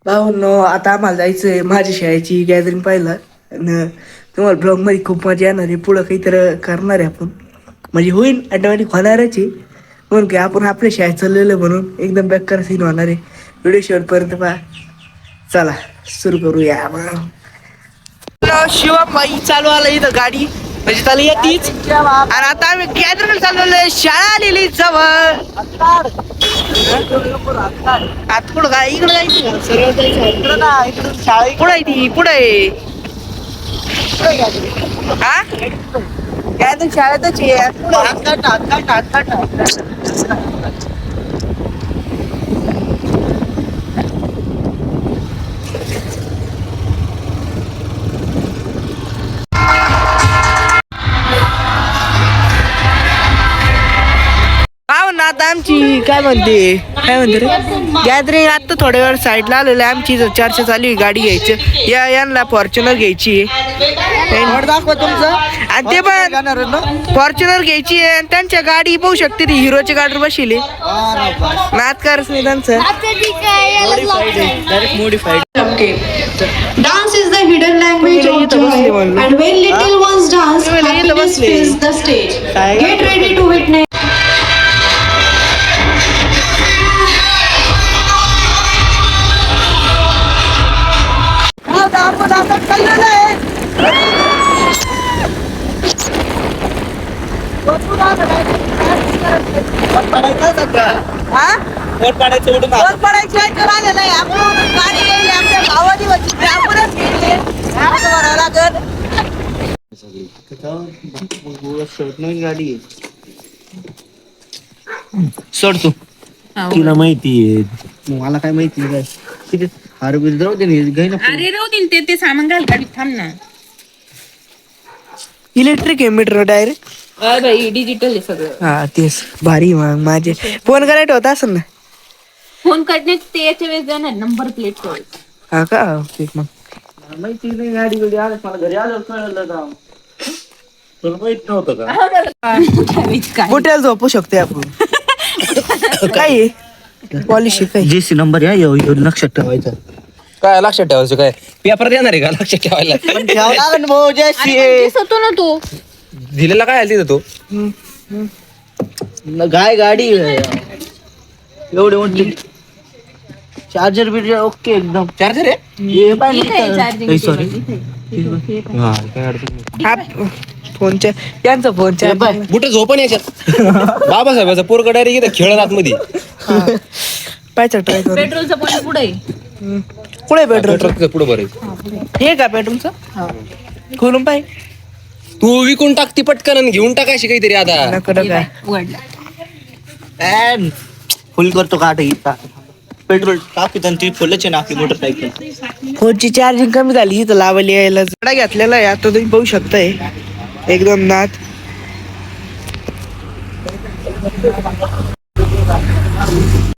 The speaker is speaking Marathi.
भाऊनो आता आम्हाला जायचंय माझ्या शाळेची गॅदरिंग पाहिला आणि तुम्हाला ब्लॉग मध्ये खूप मजा येणार आहे. पुढं काहीतरी करणार आहे आपण, म्हणजे होईल ऑटोमॅटिक होणारच आहे. म्हणून की आपण आपल्या शाळेत चाललेलं म्हणून एकदम बेकार सीन होणार आहे. व्हिडिओ शेवटपर्यंत पहा. चला सुरू करूया. शिवम बाई चालू आलं इथं गाडी, म्हणजे चालू येतीच. आणि आता आम्ही गॅदरिंग चालवलं, शाळा आलेली जवळ. आता पुढं काय इकडे जायचं, सरळ जायचं इकडं ना, इकडं शाळा पुढे आहे ती पुढे. हा गॅदरिंग शाळेतच आहे. आता आमची काय म्हणते रे गॅदरिंग आता थोड्या वेळ साईडला आलेलं आहे. आमची चर्चा चालू आहे गाडी घ्यायची, यांना फॉर्च्युनर घ्यायची दाखवा तुमचं. आणि ते पण फॉर्च्युनर घ्यायची आहे. त्यांच्या गाडी पाहू शकते ती हिरोची गाडी बसली नात करच नाही त्यांचं modified. Dance is the hidden language of joy, and when little ones dance, happiness fills the stage. Get ready to witness. सोड तू, तिला माहितीये. मला काय माहिती नाही किती हारबीर जाऊ दे ना. अरे राहू दे ते सामान घाल गाडीत, थांब ना. इलेक्ट्रिक आहे मीटर डायरेक्ट. भाई डिजिटल आहे सगळं. हा तेच भारी. मग माझे फोन करायचं होता असं ना, फोन करण्यात ते याच्या वेळेस जाणार नंबर प्लेट. हा का मग माहिती नाही. गाडी गाडी आलं मला घरी आलं कळलं का तुला माहित नव्हतं का? कुठे झोपू शकते आपण. काय पॉलिशी काय जेसी नंबर या लक्षात ठेवायचा. काय लक्षात ठेवायचं, काय पेपर देणार आहे का लक्षात ठेवायला? होतो ना तो दिलेला काय आली तो काय गाडी एवढे मोठी. चार्जर बिर्जर ओके एकदम. चार्जर आहे. सॉरी फोनच्या त्यांचा फोनच्या बुट झोपण याच्यात. बाबासाहेबाचा पोरगा डायरेक्ट इथं खेळत आतमध्ये. पायचा ट्राय करू. पेट्रोलचं पण पुढे कुठे पेट्रोल ट्रकचं पुढे बरं हे का पेट्रोलचं खोलून पाय. तू विकून टाकती पटकन आणि घेऊन टाकायची काहीतरी आता. नकडं काय उघडला. फुल करतो का पेट्रोल टाकीत आणि ती फुलच आहे ना आपली मोटरसायकल. फोनची चार्जिंग कमी झाली इथं लावायला यायला. जडा घेतलेला आहे आता तुम्ही पाहू शकताय एकदम नाथ.